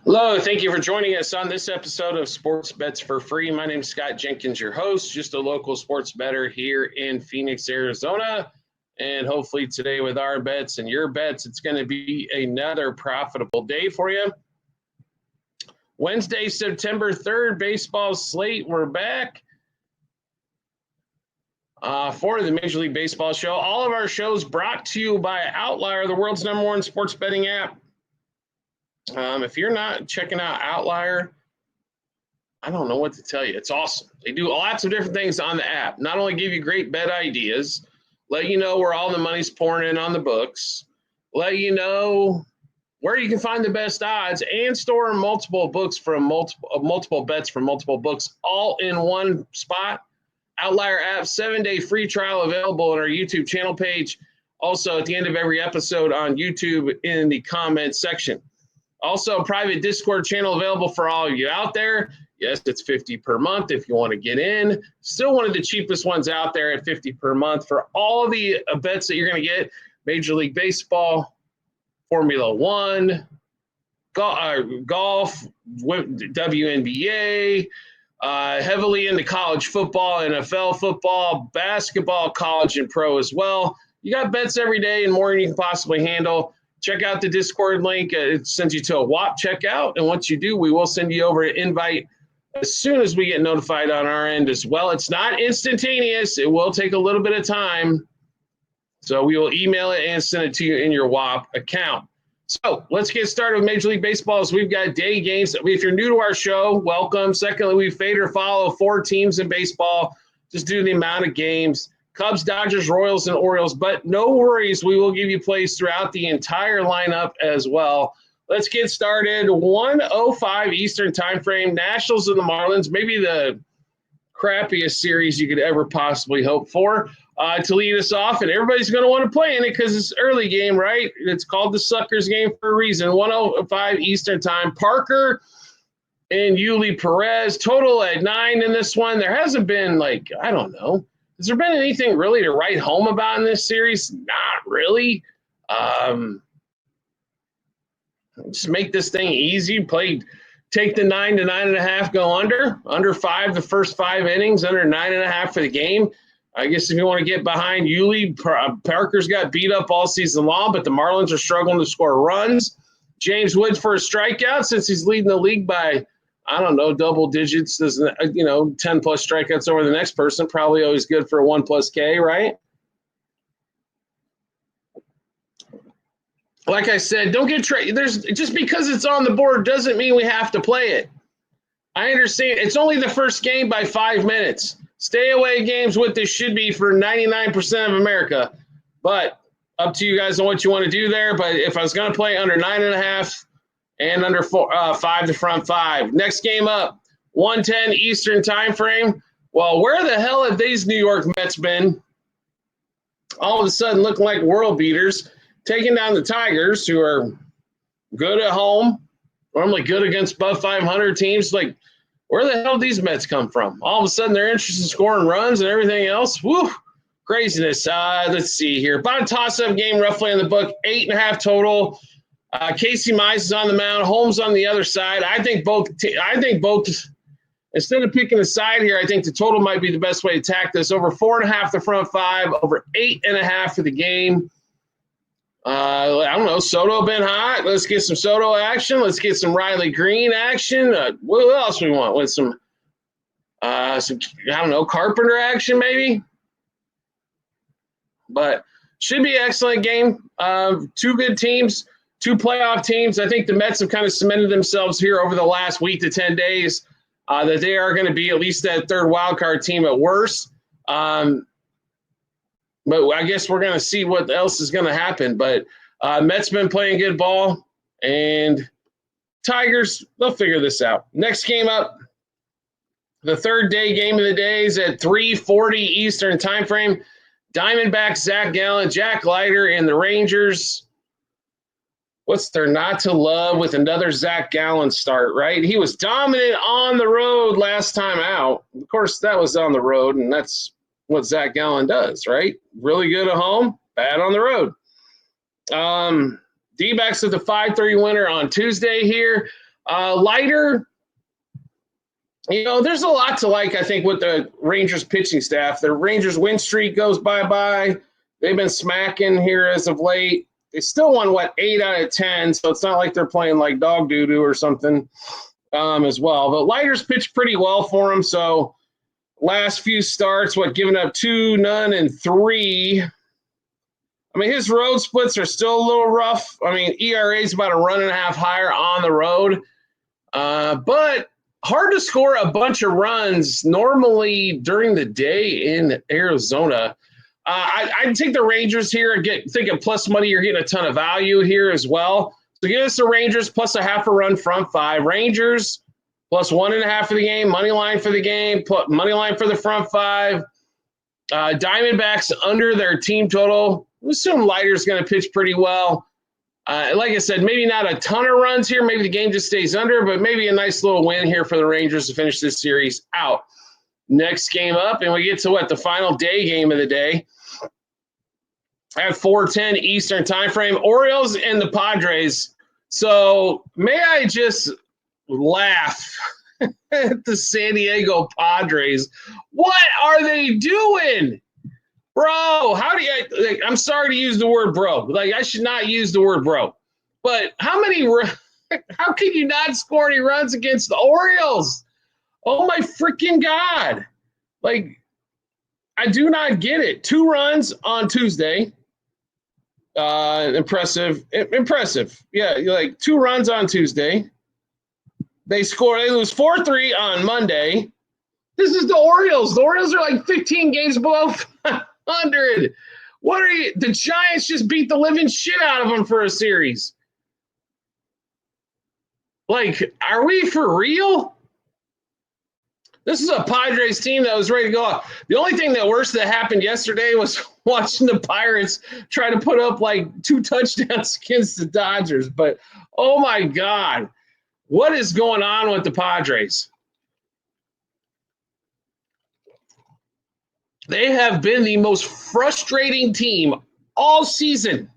Hello, thank you for joining us on this episode of Sports Bets for Free. My name is Scott Jenkins, your host, just a local sports bettor here in Phoenix, Arizona. And hopefully today with our bets and your bets, it's going to be another profitable day for you. Wednesday, September 3rd, baseball slate. We're back for the Major League Baseball show. All of our shows brought to you by Outlier, the world's #1 sports betting app. If you're not checking out Outlier, I don't know what to tell you. It's awesome. They do lots of different things on the app. Not only give you great bet ideas, let you know where all the money's pouring in on the books, let you know where you can find the best odds, and store multiple books from multiple bets from multiple books all in one spot. Outlier app, 7-day free trial available on our YouTube channel page. Also, at the end of every episode on YouTube in the comments section. Also, a private Discord channel available for all of you out there. Yes, it's $50 per month if you want to get in. Still one of the cheapest ones out there at $50 per month for all the bets that you're going to get. Major League Baseball, Formula One, golf, WNBA, heavily into college football, NFL football, basketball, college and pro as well. You got bets every day and more than you can possibly handle. Check out the Discord link. It sends you to a WAP checkout. And once you do, we will send you over an invite as soon as we get notified on our end as well. It's not instantaneous. It will take a little bit of time. So we will email it and send it to you in your WAP account. So let's get started with Major League Baseball. We've got day games. If you're new to our show, welcome. Secondly, we fade or follow 4 teams in baseball just due to the amount of games. Cubs, Dodgers, Royals, and Orioles. But no worries, we will give you plays throughout the entire lineup as well. Let's get started. 1:05 Eastern time frame. Nationals and the Marlins, maybe the crappiest series you could ever possibly hope for to lead us off. And everybody's going to want to play in it because it's early game, right? It's called the Suckers game for a reason. 1:05 Eastern time. Parker and Yuli Perez. Total at 9 in this one. There hasn't been, I don't know. Has there been anything really to write home about in this series? Not really. Just make this thing easy. Take the 9 to 9.5, go under 5 the first 5 innings, under 9.5 for the game. I guess if you want to get behind Yuli, Parker's got beat up all season long, but the Marlins are struggling to score runs. James Wood for a strikeout since he's leading the league by – I don't know, double digits, 10 plus strikeouts over the next person. Probably always good for a 1+ K, right? Like I said, don't get there's just because it's on the board doesn't mean we have to play it. I understand it's only the first game by 5 minutes. Stay away games what this should be for 99% of America. But up to you guys on what you want to do there. But if I was going to play under 9.5 and under 5 the front 5. Next game up, 1:10 Eastern time frame. Well, where the hell have these New York Mets been? All of a sudden looking like world beaters, taking down the Tigers, who are good at home, normally good against above 500 teams. Where the hell did these Mets come from? All of a sudden they're interested in scoring runs and everything else. Woo, craziness. Let's see here. About a toss-up game roughly in the book, 8.5 total. Casey Mize is on the mound. Holmes on the other side. I think both. Instead of picking a side here, I think the total might be the best way to attack this. Over 4.5 the front 5. Over 8.5 for the game. I don't know. Soto been hot. Let's get some Soto action. Let's get some Riley Green action. What else we want? With some I don't know, Carpenter action maybe. But should be an excellent game. 2 good teams. 2 playoff teams. I think the Mets have kind of cemented themselves here over the last week to 10 days that they are going to be at least that 3rd wildcard team at worst. But I guess we're going to see what else is going to happen. But Mets been playing good ball, and Tigers, they'll figure this out. Next game up, the 3rd day game of the day is at 3:40 Eastern time frame. Diamondbacks, Zach Gallen, Jack Leiter, and the Rangers. What's there not to love with another Zach Gallen start, right? He was dominant on the road last time out. Of course, that was on the road, and that's what Zach Gallen does, right? Really good at home, bad on the road. D-backs with the 5-3 winner on Tuesday here. Lighter, there's a lot to like, I think, with the Rangers pitching staff. The Rangers win streak goes bye-bye. They've been smacking here as of late. They still won, 8 out of 10, so it's not like they're playing like dog doo-doo or something as well. But Leiter's pitched pretty well for them, so last few starts, giving up 2, none, and 3. I mean, his road splits are still a little rough. I mean, ERA is about a run and a half higher on the road. But hard to score a bunch of runs normally during the day in Arizona. I'd take the Rangers here and think of plus money. You're getting a ton of value here as well. So give us the Rangers plus a half a run front 5. Rangers plus 1.5 for the game. Money line for the game. Money line for the front 5. Diamondbacks under their team total. We assume Leiter's going to pitch pretty well. Like I said, maybe not a ton of runs here. Maybe the game just stays under, but maybe a nice little win here for the Rangers to finish this series out. Next game up, and we get to the final day game of the day at 4:10 Eastern time frame. Orioles and the Padres. So may I just laugh at the San Diego Padres? What are they doing? Bro, how do you – I'm sorry to use the word bro. I should not use the word bro. But how can you not score any runs against the Orioles? Oh, my freaking God. I do not get it. 2 runs on Tuesday. Impressive. Yeah, 2 runs on Tuesday. They lose 4-3 on Monday. This is the Orioles. The Orioles are 15 games below 500. What are you? The Giants just beat the living shit out of them for a series. Are we for real? This is a Padres team that was ready to go off. The only thing worse that happened yesterday was watching the Pirates try to put up 2 touchdowns against the Dodgers. But, oh, my God, what is going on with the Padres? They have been the most frustrating team all season,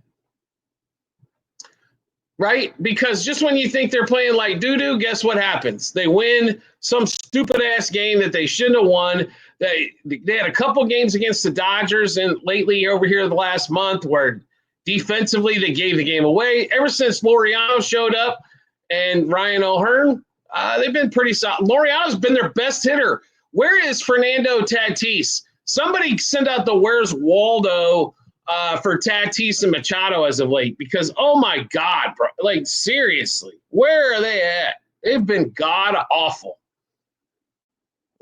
right? Because just when you think they're playing like doo-doo, guess what happens? They win some stupid-ass game that they shouldn't have won. They had a couple games against the Dodgers and lately over here the last month where defensively they gave the game away. Ever since Laureano showed up and Ryan O'Hearn, they've been pretty solid. Laureano's been their best hitter. Where is Fernando Tatis? Somebody send out the Where's Waldo for Tatis and Machado as of late because, oh, my God, bro. Seriously, where are they at? They've been god-awful.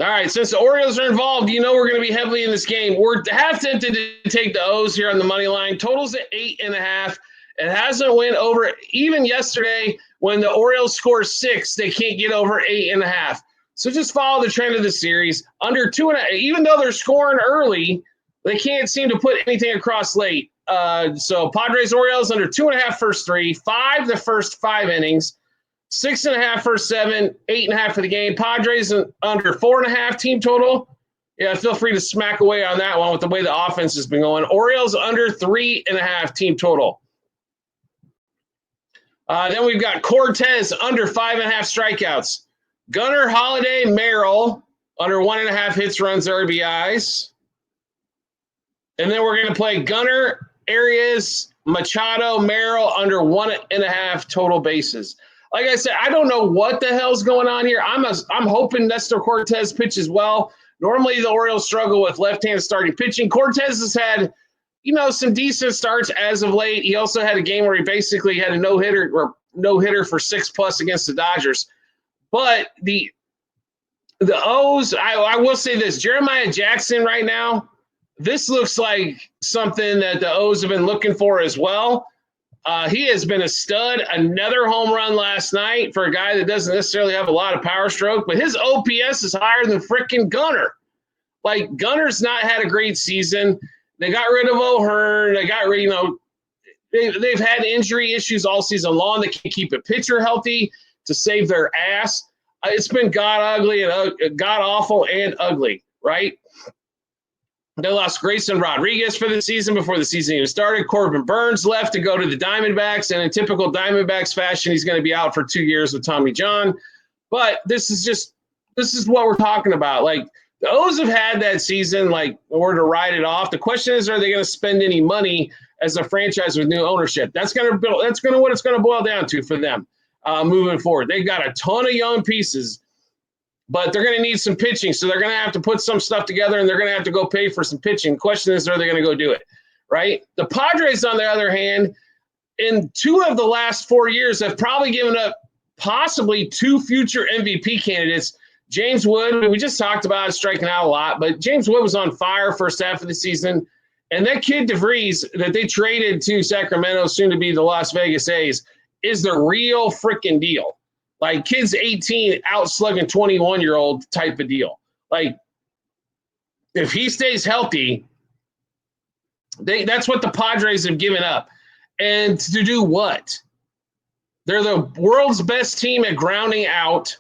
All right, since the Orioles are involved, we're going to be heavily in this game. We're half tempted to take the O's here on the money line. Total's at 8.5. It hasn't went over. Even yesterday when the Orioles score 6, they can't get over 8.5. So just follow the trend of the series. Under 2.5, even though they're scoring early, they can't seem to put anything across late. So Padres, Orioles under 2.5 first 3, 5 the first 5 innings, 6.5 first 7, 8.5 for the game. Padres under 4.5 team total. Yeah, feel free to smack away on that one with the way the offense has been going. Orioles under 3.5 team total. Then we've got Cortez under 5.5 strikeouts. Gunnar, Holiday, Merrill under 1.5 hits, runs, RBIs. And then we're going to play Gunnar, Arias, Machado, Merrill under 1.5 total bases. Like I said, I don't know what the hell's going on here. I'm hoping Nestor Cortez pitches well. Normally the Orioles struggle with left-handed starting pitching. Cortez has had, some decent starts as of late. He also had a game where he basically had a no-hitter for 6+ against the Dodgers. But the O's, I will say this, Jeremiah Jackson right now, this looks like something that the O's have been looking for as well. He has been a stud. Another home run last night for a guy that doesn't necessarily have a lot of power stroke, but his OPS is higher than frickin' Gunnar. Gunnar's not had a great season. They got rid of O'Hearn. They got rid, they've had injury issues all season long. They can't keep a pitcher healthy to save their ass. It's been god awful and ugly, right? They lost Grayson Rodriguez for the season before the season even started. Corbin Burns left to go to the Diamondbacks, and in typical Diamondbacks fashion, he's going to be out for 2 years with Tommy John. But this is what we're talking about. Like, the O's have had that season, like, or to ride it off. The question is, are they going to spend any money as a franchise with new ownership? That's what it's going to boil down to for them moving forward. They've got a ton of young pieces, but they're going to need some pitching, so they're going to have to put some stuff together, and they're going to have to go pay for some pitching. The question is, are they going to go do it, right? The Padres, on the other hand, in 2 of the last 4 years, have probably given up possibly 2 future MVP candidates. James Wood, we just talked about striking out a lot, but James Wood was on fire first half of the season. And that kid DeVries that they traded to Sacramento, soon to be the Las Vegas A's, is the real freaking deal. Like, kid's 18, out slugging 21-year-old type of deal. Like, if he stays healthy, that's what the Padres have given up. And to do what? They're the world's best team at grounding out.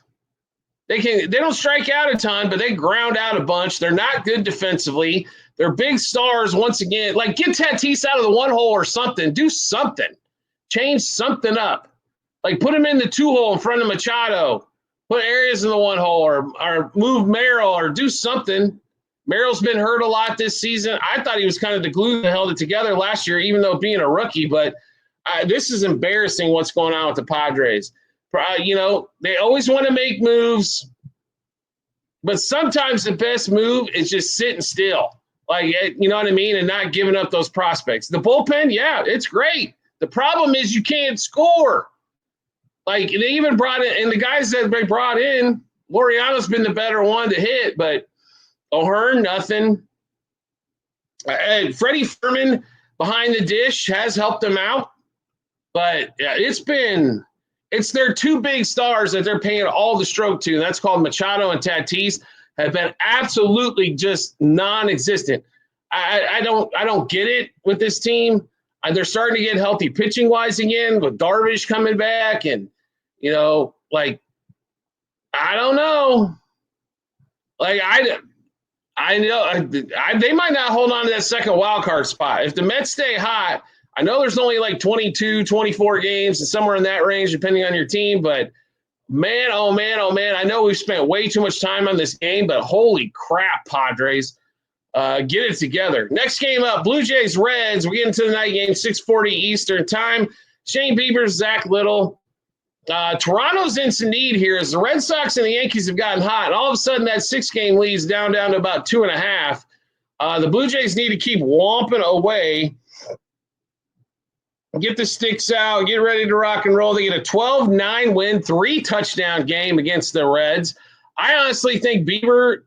They don't strike out a ton, but they ground out a bunch. They're not good defensively. They're big stars once again. Like, get Tatis out of the 1-hole or something. Do something. Change something up. Like, put him in the 2-hole in front of Machado. Put Arias in the 1-hole or move Merrill or do something. Merrill's been hurt a lot this season. I thought he was kind of the glue that held it together last year, even though being a rookie. But this is embarrassing what's going on with the Padres. They always want to make moves, but sometimes the best move is just sitting still. Like, you know what I mean? And not giving up those prospects. The bullpen, yeah, it's great. The problem is you can't score. Like, they even brought in, and the guys that they brought in, Laureano's been the better one to hit, but O'Hearn, nothing. Freddie Fermin behind the dish has helped them out, but yeah, it's their 2 big stars that they're paying all the stroke to, and that's called Machado and Tatis, have been absolutely just non-existent. I don't get it with this team. They're starting to get healthy pitching-wise again with Darvish coming back, and, I don't know. Like, I know they might not hold on to that second wild card spot. If the Mets stay hot, I know there's only like 22, 24 games and somewhere in that range, depending on your team. But man, oh man, oh man, I know we've spent way too much time on this game, but holy crap, Padres, get it together. Next game up, Blue Jays, Reds. We get into the night game, 6:40 Eastern time. Shane Bieber, Zach Little. Toronto's in some need here as the Red Sox and the Yankees have gotten hot, and all of a sudden that 6-game lead's down to about 2.5. The Blue Jays need to keep whomping away. Get the sticks out, get ready to rock and roll. They get a 12-9 win, 3-touchdown game against the Reds. I honestly think Bieber,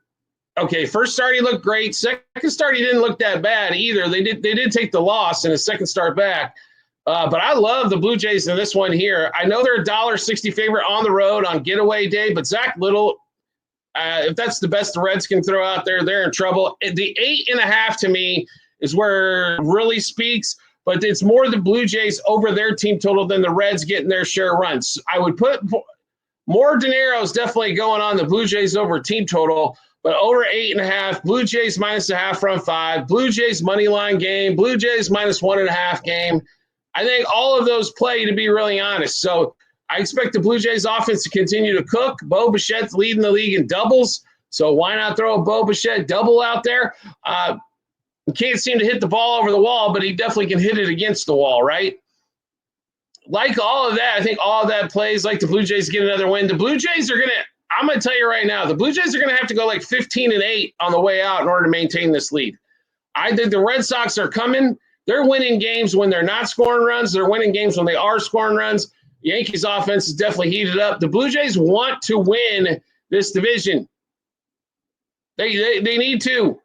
first start he looked great. Second start he didn't look that bad either. They did take the loss in his second start back. But I love the Blue Jays in this one here. I know they're a $1.60 favorite on the road on getaway day, but Zach Little, if that's the best the Reds can throw out there, they're in trouble. The 8.5 to me is where it really speaks. But it's more the Blue Jays over their team total than the Reds getting their share of runs. I would put more dinero's definitely going on the Blue Jays over team total, but over 8.5, Blue Jays -0.5 from 5, Blue Jays money line game, Blue Jays -1.5 game. I think all of those play, to be really honest. So I expect the Blue Jays offense to continue to cook. Bo Bichette's leading the league in doubles, so why not throw a Bo Bichette double out there? He can't seem to hit the ball over the wall, but he definitely can hit it against the wall, right? Like all of that, I think all of that plays like the Blue Jays get another win. The Blue Jays are going to – I'm going to tell you right now, the Blue Jays are going to have to go like 15-8 on the way out in order to maintain this lead. I think the Red Sox are coming. They're winning games when they're not scoring runs. They're winning games when they are scoring runs. The Yankees' offense is definitely heated up. The Blue Jays want to win this division. They need to.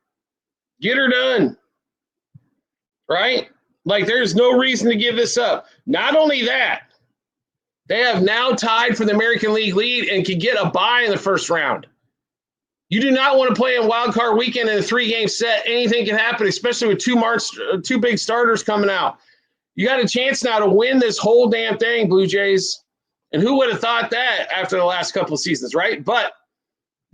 Get her done, right? Like, there's no reason to give this up. Not only that, they have now tied for the American League lead and can get a bye in the first round. You do not want to play in wild card weekend in a 3-game set. Anything can happen, especially with two big starters coming out. You got a chance now to win this whole damn thing, Blue Jays. And who would have thought that after the last couple of seasons, right? But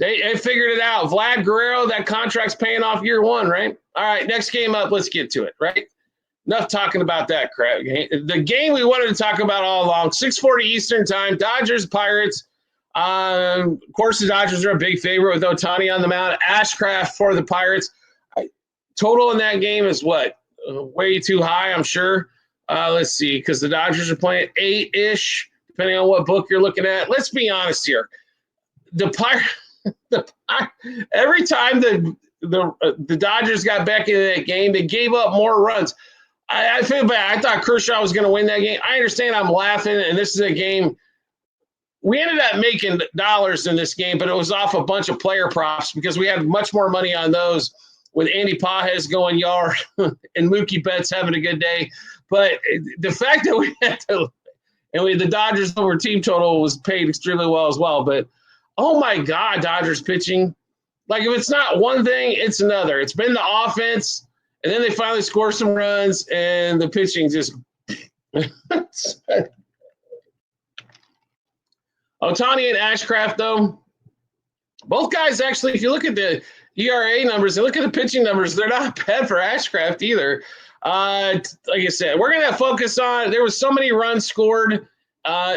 They figured it out. Vlad Guerrero, that contract's paying off year one, right? All right, next game up. Let's get to it, right? Enough talking about that crap. The game we wanted to talk about all along, 6:40 Eastern time, Dodgers, Pirates. Of course, the Dodgers are a big favorite with Ohtani on the mound. Ashcraft for the Pirates. Total in that game is what? Way too high, I'm sure. Let's see, because the Dodgers are playing 8-ish, depending on what book you're looking at. Let's be honest here. The Pirates, every time the Dodgers got back into that game, they gave up more runs. I feel bad. I thought Kershaw was going to win that game. I understand I'm laughing, and this is a game. We ended up making dollars in this game, but it was off a bunch of player props because we had much more money on those with Andy Pages going yard and Mookie Betts having a good day. But the fact that we had to – and the Dodgers over team total was paid extremely well as well. But, oh, my God, Dodgers pitching. Like, if it's not one thing, it's another. It's been the offense, and then they finally score some runs, and the pitching just – Ohtani and Ashcraft, though, both guys actually, if you look at the ERA numbers and look at the pitching numbers, they're not bad for Ashcraft either. Like I said, we're going to focus on – there was so many runs scored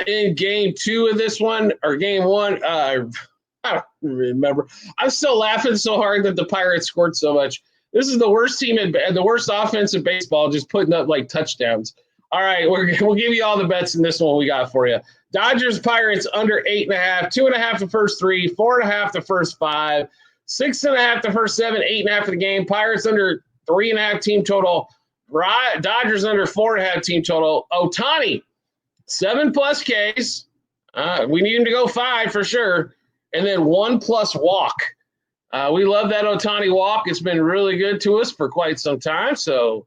in game 2 of this one, or game 1. I don't remember. I'm still laughing so hard that the Pirates scored so much. This is the worst team in the worst offense in baseball, just putting up like touchdowns. All right, we'll give you all the bets in this one we got for you. Dodgers, Pirates under 8.5, 2.5 the first 3, 4.5 the first 5, 6.5 the first 7, 8.5 of the game. Pirates under 3.5 team total. Dodgers under 4.5 team total. Ohtani, 7+ Ks. We need him to go 5 for sure. And then 1+ walk. We love that Ohtani walk. It's been really good to us for quite some time. So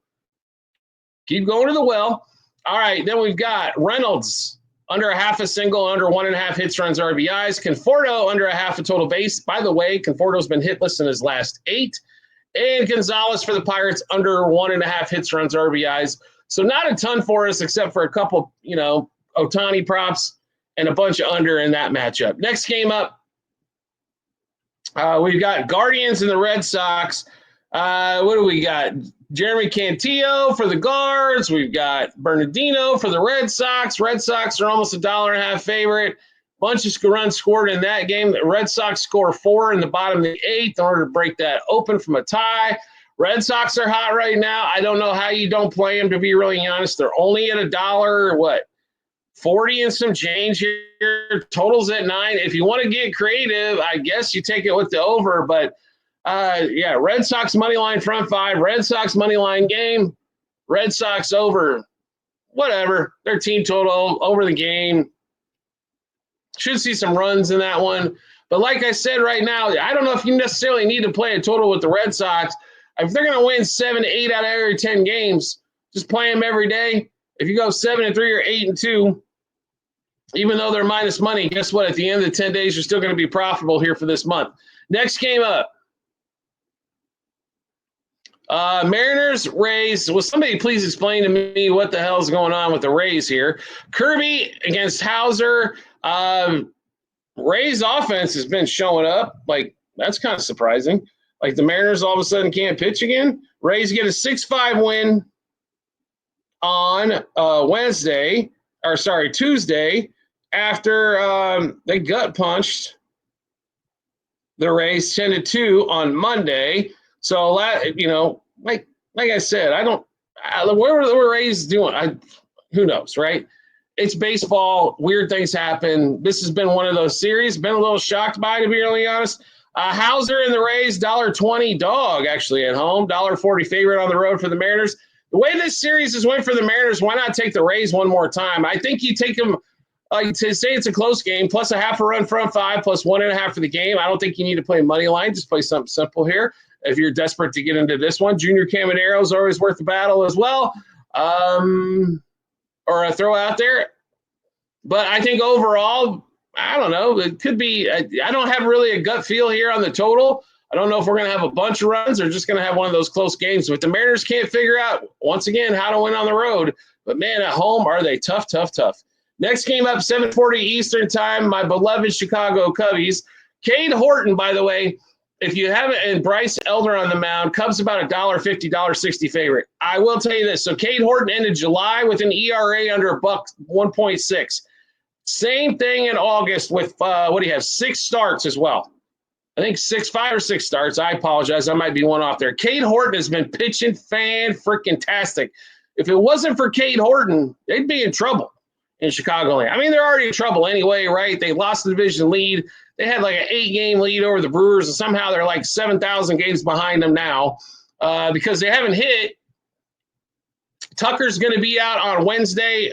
keep going to the well. All right, then we've got Reynolds under 0.5 a single, under 1.5 hits, runs, RBIs. Conforto under 0.5 a total base. By the way, Conforto's been hitless in his last 8. And Gonzalez for the Pirates under 1.5 hits, runs, RBIs. So not a ton for us except for a couple, Ohtani props and a bunch of under in that matchup. Next game up, we've got Guardians and the Red Sox. What do we got? Jeremy Cantillo for the Guards. We've got Bernardino for the Red Sox. Red Sox are almost $1.50 favorite. Bunch of runs scored in that game. The Red Sox score 4 in the bottom of the 8th in order to break that open from a tie. Red Sox are hot right now. I don't know how you don't play them, to be really honest. They're only at $1, 40 and some change here. Totals at 9. If you want to get creative, I guess you take it with the over, but Red Sox money line front 5, Red Sox money line game, Red Sox over, whatever, their team total over the game. Should see some runs in that one. But like I said right now, I don't know if you necessarily need to play a total with the Red Sox. If they're going to win 7 to 8 out of every 10 games, just play them every day. If you go 7-3 or 8-2, even though they're minus money, guess what? At the end of the 10 days, you're still going to be profitable here for this month. Next game up. Mariners, Rays. Will somebody please explain to me what the hell is going on with the Rays here? Kirby against Hauser. Rays offense has been showing up. Like, that's kind of surprising. Like, the Mariners all of a sudden can't pitch again. Rays get a 6-5 win on Tuesday after they gut punched the Rays 10-2 on Monday. So, like I said, what were the Rays doing? Who knows, right? It's baseball. Weird things happen. This has been one of those series. Been a little shocked by it, to be really honest. Hauser and the Rays, $1.20 dog actually at home, $1.40 favorite on the road for the Mariners. The way this series has went for the Mariners, why not take the Rays one more time? I think you take them to say it's a close game, plus a half a run front 5, plus 1.5 for the game. I don't think you need to play money line. Just play something simple here. If you're desperate to get into this one, Junior Caminero is always worth the battle as well, or a throw out there. But I think overall, I don't know. It could be. I don't have really a gut feel here on the total. I don't know if we're going to have a bunch of runs or just going to have one of those close games. But the Mariners can't figure out, once again, how to win on the road. But, man, at home, are they tough. Next game up, 7:40 Eastern time, my beloved Chicago Cubbies. Cade Horton, by the way, if you haven't, and Bryce Elder on the mound, Cubs about $1.50, $1.60 favorite. I will tell you this. So Cade Horton ended July with an ERA under a buck 1.6. Same thing in August with, what do you have, 6 starts as well. I think 5 or 6 starts. I apologize. I might be one off there. Cade Horton has been pitching fan-freaking-tastic. If it wasn't for Cade Horton, they'd be in trouble in Chicagoland. I mean, they're already in trouble anyway, right? They lost the division lead. They had like an 8-game lead over the Brewers, and somehow they're like 7,000 games behind them now because they haven't hit. Tucker's going to be out on Wednesday.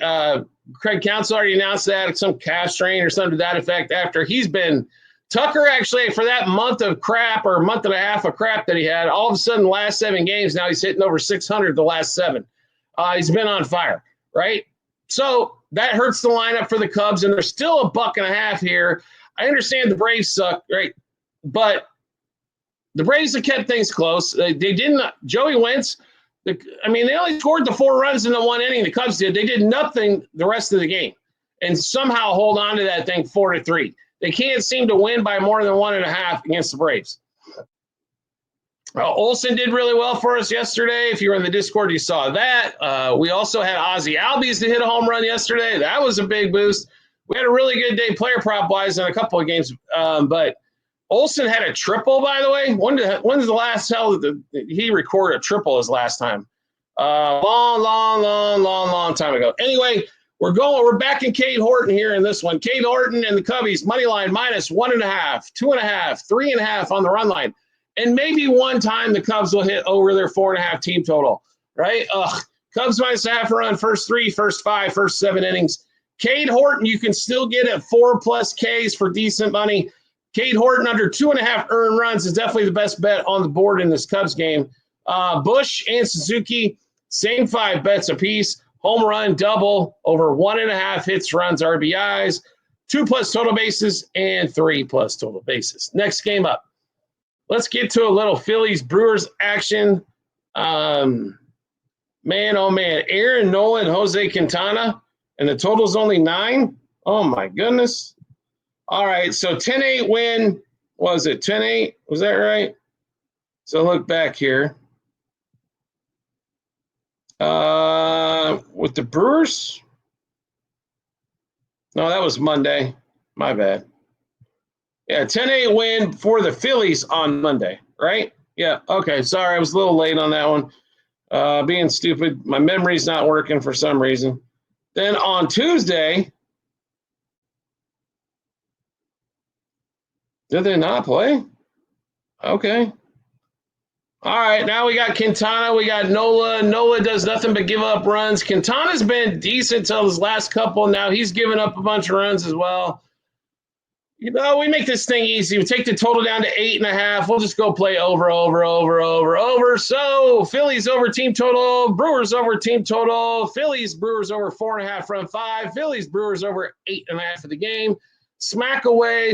Craig Counsell already announced that, some calf strain or something to that effect after he's been – Tucker actually, for that month of crap or month and a half of crap that he had, all of a sudden the last 7 games, now he's hitting over 600 the last 7. He's been on fire, right? So that hurts the lineup for the Cubs, and they're still $1.50 here. I understand the Braves suck, right? But the Braves have kept things close. They didn't – Joey Wentz, they only scored the 4 runs in the 1 inning. The Cubs did. They did nothing the rest of the game and somehow hold on to that thing 4-3. They can't seem to win by more than 1.5 against the Braves. Olsen did really well for us yesterday. If you were in the Discord, you saw that. We also had Ozzie Albies to hit a home run yesterday. That was a big boost. We had a really good day player prop-wise in a couple of games. But Olsen had a triple, by the way. When's the last did he record a triple his last time? Long time ago. Anyway, we're back in Cade Horton here in this one. Cade Horton and the Cubbies, money line -1.5, 2.5, 3.5 on the run line. And maybe one time the Cubs will hit over their 4.5 team total, right? Cubs -0.5 run, first 3, first 5, first 7 innings. Cade Horton, you can still get at 4+ Ks for decent money. Cade Horton under 2.5 earned runs is definitely the best bet on the board in this Cubs game. Bush and Suzuki, same 5 bets apiece. Home run, double, over 1.5 hits, runs, RBIs, 2+ total bases, and 3+ total bases. Next game up. Let's get to a little Phillies Brewers action. Man, oh man, Aaron Nola, Jose Quintana, and the total's only 9. Oh my goodness. All right, so 10-8 win. Was it 10-8? Was that right? So look back here. With the Brewers? No, that was Monday. My bad. Yeah, 10-8 win for the Phillies on Monday, right? Yeah, okay. Sorry, I was a little late on that one. Being stupid. My memory's not working for some reason. Then on Tuesday, did they not play? Okay. All right, now we got Quintana. We got Nola. Nola does nothing but give up runs. Quintana's been decent till his last couple. Now he's given up a bunch of runs as well. You know, we make this thing easy. We take the total down to 8.5. We'll just go play over. So Phillies over team total, Brewers over team total, Phillies, Brewers over 4.5 run 5, Phillies, Brewers over 8.5 for the game. Smack away.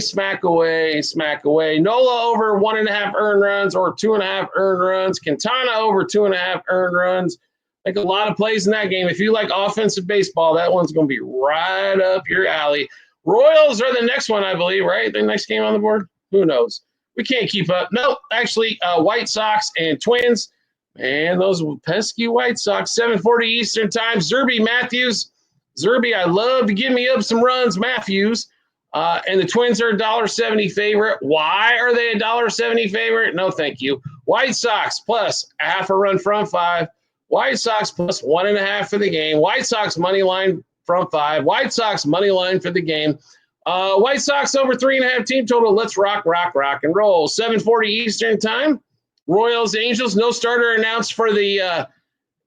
Nola over 1.5 earned runs or 2.5 earned runs. Quintana over 2.5 earned runs. Like a lot of plays in that game. If you like offensive baseball, that one's going to be right up your alley. Royals are the next one, I believe, right? The next game on the board? Who knows? We can't keep up. No, actually, White Sox and Twins. Man, those pesky White Sox. 7:40 Eastern time. Zerby Matthews. Zerby, I love to give me up some runs, Matthews. And the Twins are $1.70 favorite. Why are they $1.70 favorite? No, thank you. White Sox plus ½ a run from 5. White Sox plus 1.5 for the game. White Sox money line from 5. White Sox money line for the game. White Sox over 3.5 team total. Let's rock and roll. 7:40 Eastern time. Royals, Angels. No starter announced for the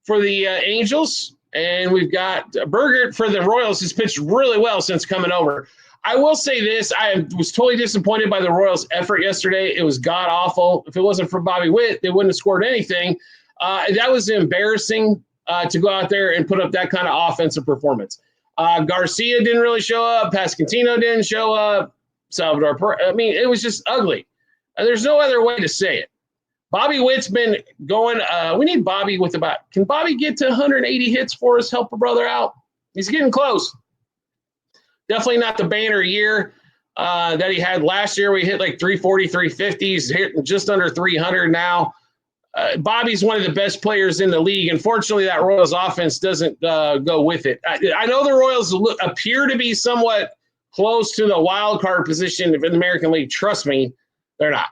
Angels. And we've got Bergert for the Royals, who's pitched really well since coming over. I will say this. I was totally disappointed by the Royals' effort yesterday. It was god-awful. If it wasn't for Bobby Witt, they wouldn't have scored anything. That was embarrassing to go out there and put up that kind of offensive performance. Garcia didn't really show up. Pasquantino didn't show up. It was just ugly. There's no other way to say it. Bobby Witt's been going we need Bobby can Bobby get to 180 hits for us, help a brother out? He's getting close. Definitely not the banner year. that he had last year. We hit like 340, 350. He's hitting just under 300 now. Bobby's one of the best players in the league. Unfortunately, that Royals offense doesn't go with it. I know the Royals appear to be somewhat close to the wild card position in the American League. Trust me, they're not.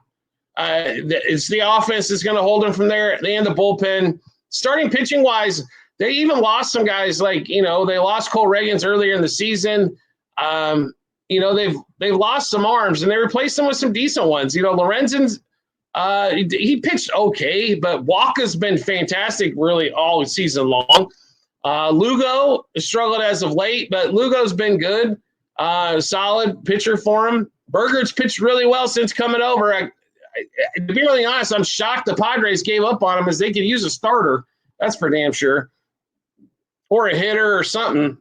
It's the offense that's going to hold them from there. They and the bullpen. Starting pitching wise, they even lost some guys like, they lost Cole Reagans earlier in the season. They've lost some arms and they replaced them with some decent ones. Lorenzen's he pitched okay, but Walker's been fantastic really all season long. Lugo struggled as of late, but Lugo's been good. Solid pitcher for him. Berger's pitched really well since coming over. To be really honest, I'm shocked the Padres gave up on him as they could use a starter. That's for damn sure. Or a hitter or something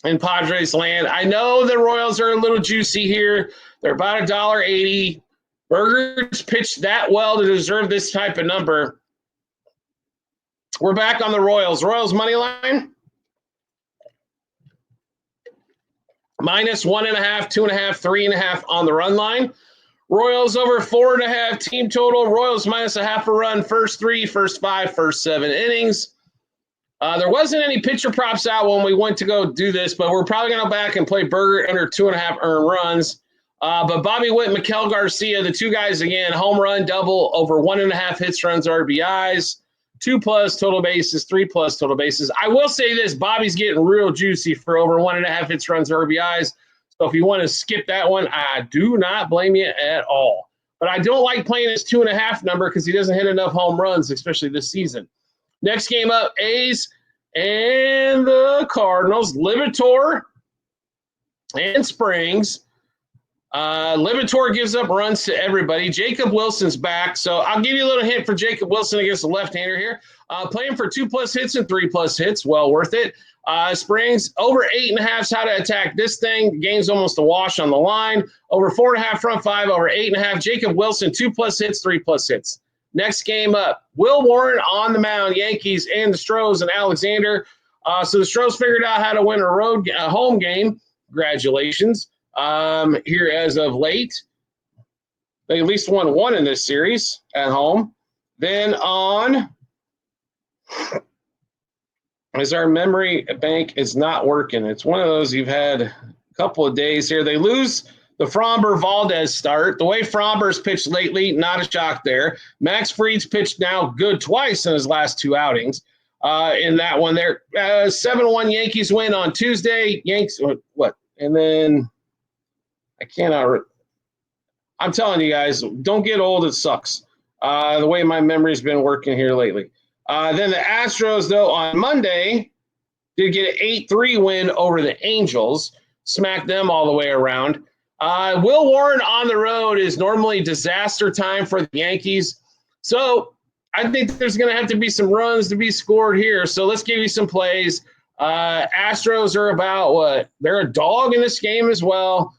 in Padres land. I know the Royals are a little juicy here. They're about $1.80. Berger's pitched that well to deserve this type of number. We're back on the Royals. Royals money line. -1.5, 2.5, 3.5 on the run line. Royals over 4.5 team total. Royals -0.5 a run. First 3, first 5, first 7 innings. There wasn't any pitcher props out when we went to go do this, but we're probably going to go back and play Berger under 2.5 earned runs. But Bobby Witt, Maikel Garcia, the two guys again, home run, double, over 1.5 hits, runs, RBIs, 2+ total bases, 3+ total bases. I will say this, Bobby's getting real juicy for over 1.5 hits, runs, RBIs. So if you want to skip that one, I do not blame you at all. But I don't like playing his 2.5 number because he doesn't hit enough home runs, especially this season. Next game up, A's and the Cardinals. Libator and Springs. Libator gives up runs to everybody. Jacob Wilson's back, so I'll give you a little hint for Jacob Wilson against the left-hander here. Playing for 2+ hits and 3+ hits, well worth it. Springs, over 8.5 is how to attack this thing. The game's almost a wash on the line. Over 4.5 front 5, over 8.5. Jacob Wilson, 2+ hits, 3+ hits. Next game up, Will Warren on the mound, Yankees and the Astros and Alexander. So the Astros figured out how to win a home game. Congratulations. Here as of late. They at least won one in this series at home. Then on, as our memory bank is not working. It's one of those you've had a couple of days here. They lose the Framber-Valdez start. The way Framber's pitched lately, not a shock there. Max Fried's pitched now good twice in his last 2 outings. In that one there, 7-1 Yankees win on Tuesday. Yankees, what? And then I'm telling you guys, don't get old. It sucks. The way my memory's been working here lately. Then the Astros, though, on Monday did get an 8-3 win over the Angels. Smacked them all the way around. Will Warren on the road is normally disaster time for the Yankees. So I think there's going to have to be some runs to be scored here. So let's give you some plays. Astros are about what? They're a dog in this game as well.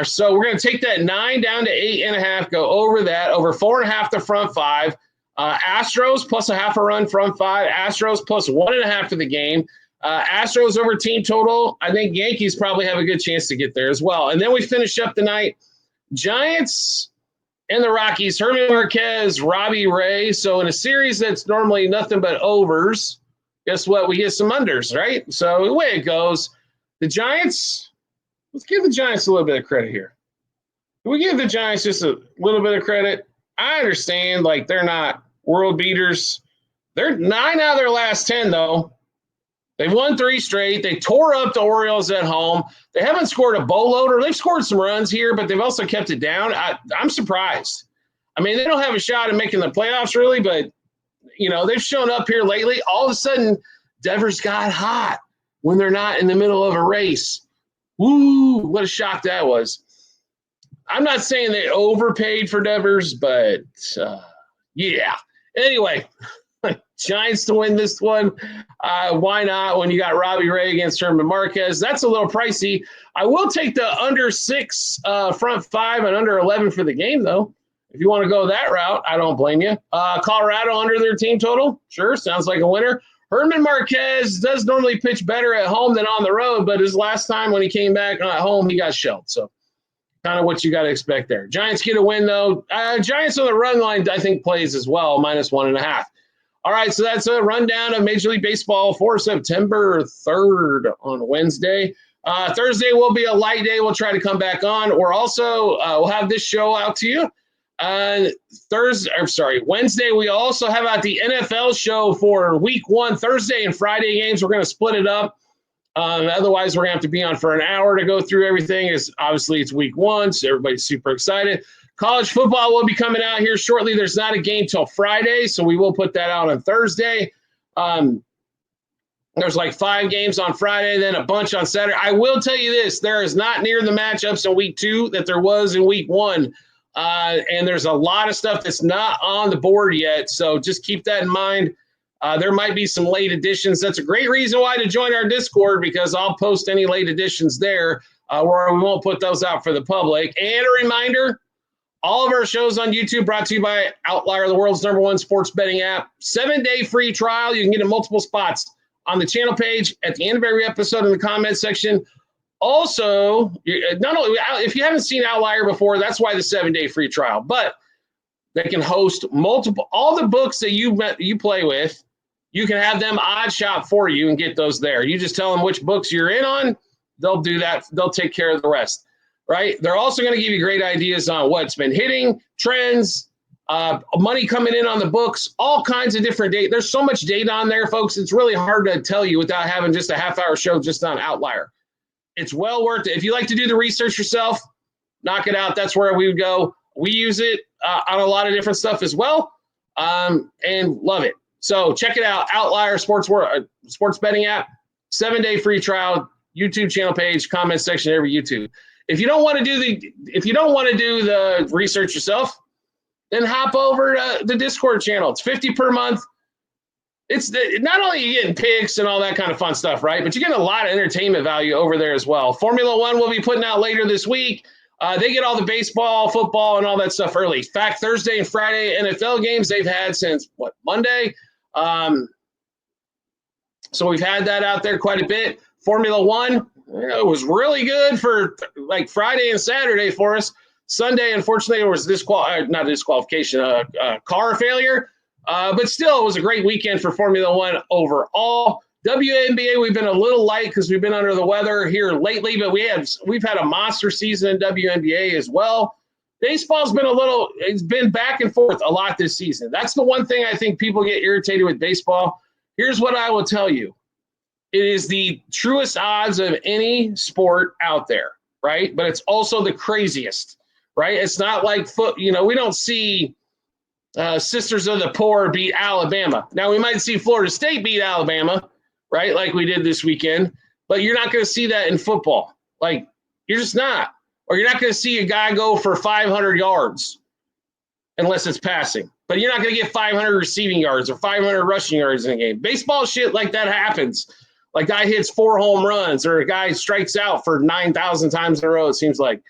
So we're going to take that 9 down to 8.5, go over that, over 4.5 to front 5. Astros plus a half a run front 5. Astros plus 1.5 to the game. Astros over team total. I think Yankees probably have a good chance to get there as well. And then we finish up the night. Giants and the Rockies. Herman Marquez, Robbie Ray. So in a series that's normally nothing but overs, guess what? We get some unders, right? So the way it goes, the Giants – let's give the Giants a little bit of credit here. Can we give the Giants just a little bit of credit? I understand, like, they're not world beaters. They're 9 out of their last 10, though. They won 3 straight. They tore up the Orioles at home. They haven't scored a boatload, or they've scored some runs here, but they've also kept it down. I'm surprised. I mean, they don't have a shot at making the playoffs, really, but, they've shown up here lately. All of a sudden, Devers got hot when they're not in the middle of a race. Woo, what a shock that was. I'm not saying they overpaid for Devers, but yeah. Anyway, Giants to win this one. Why not when you got Robbie Ray against Herman Marquez? That's a little pricey. I will take the under 6 front 5 and under 11 for the game, though. If you want to go that route, I don't blame you. Colorado under their team total. Sure, sounds like a winner. Herman Marquez does normally pitch better at home than on the road, but his last time when he came back at home, he got shelled. So kind of what you got to expect there. Giants get a win, though. Giants on the run line, I think, plays as well, -1.5. All right, so that's a rundown of Major League Baseball for September 3rd on Wednesday. Thursday will be a light day. We'll try to come back on. We're also we'll have this show out to you. Wednesday, we also have out the NFL show for week 1, Thursday and Friday games. We're going to split it up. Otherwise, we're going to have to be on for an hour to go through everything. Obviously, it's week 1, so everybody's super excited. College football will be coming out here shortly. There's not a game till Friday, so we will put that out on Thursday. There's like 5 games on Friday, then a bunch on Saturday. I will tell you this. There is not near the matchups in week 2 that there was in week 1. And there's a lot of stuff that's not on the board yet, so just keep that in mind. There might be some late additions. That's a great reason why to join our Discord, because I'll post any late additions there where we won't put those out for the public. And a reminder, all of our shows on YouTube brought to you by Outlier, the world's #1 sports betting app. 7-day free trial. You can get in multiple spots on the channel page, at the end of every episode, in the comment section. Also, not only if you haven't seen Outlier before, that's why the 7-day free trial. But they can host all the books that you play with. You can have them odd shop for you and get those there. You just tell them which books you're in on. They'll do that. They'll take care of the rest, right? They're also going to give you great ideas on what's been hitting, trends, money coming in on the books, all kinds of different data. There's so much data on there, folks. It's really hard to tell you without having just a half-hour show just on Outlier. It's well worth it. If you like to do the research yourself, knock it out. That's where we would go. We use it on a lot of different stuff as well, and love it. So check it out. Outlier sports betting app, 7-day free trial, YouTube channel page, comment section, every YouTube. If you don't want to do the research yourself, then hop over to the Discord channel. It's $50 per month. Not only are you getting picks and all that kind of fun stuff, right? But you're getting a lot of entertainment value over there as well. Formula One will be putting out later this week. They get all the baseball, football, and all that stuff early. In fact, Thursday and Friday NFL games they've had since, Monday? So we've had that out there quite a bit. Formula One, it was really good for like Friday and Saturday for us. Sunday, unfortunately, there was not disqualification, car failure. But still, it was a great weekend for Formula One overall. WNBA, we've been a little light because we've been under the weather here lately, but we've had a monster season in WNBA as well. Baseball's been it's been back and forth a lot this season. That's the one thing I think people get irritated with baseball. Here's what I will tell you. It is the truest odds of any sport out there, right? But it's also the craziest, right? It's not like we don't see Sisters of the Poor beat Alabama. Now, we might see Florida State beat Alabama, right, like we did this weekend, but you're not going to see that in football. Like, you're just not. Or you're not going to see a guy go for 500 yards unless it's passing. But you're not going to get 500 receiving yards or 500 rushing yards in a game. Baseball shit like that happens. Like, guy hits 4 home runs or a guy strikes out for 9,000 times in a row, it seems like.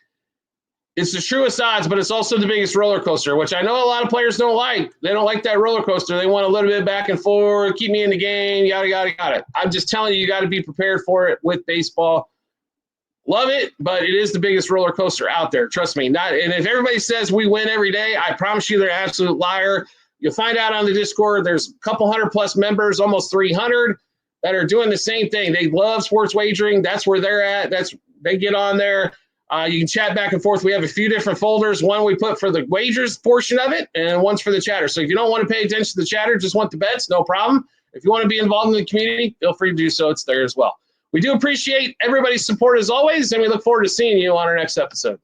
It's the truest odds, but it's also the biggest roller coaster, which I know a lot of players don't like. They don't like that roller coaster. They want a little bit back and forth, keep me in the game, yada, yada, yada. I'm just telling you got to be prepared for it with baseball. Love it, but it is the biggest roller coaster out there. Trust me. And if everybody says we win every day, I promise you they're an absolute liar. You'll find out on the Discord. There's a couple 100+ members, almost 300, that are doing the same thing. They love sports wagering. That's where they're at. They get on there. You can chat back and forth. We have a few different folders. One we put for the wagers portion of it, and one's for the chatter. So if you don't want to pay attention to the chatter, just want the bets, no problem. If you want to be involved in the community, feel free to do so. It's there as well. We do appreciate everybody's support as always, and we look forward to seeing you on our next episode.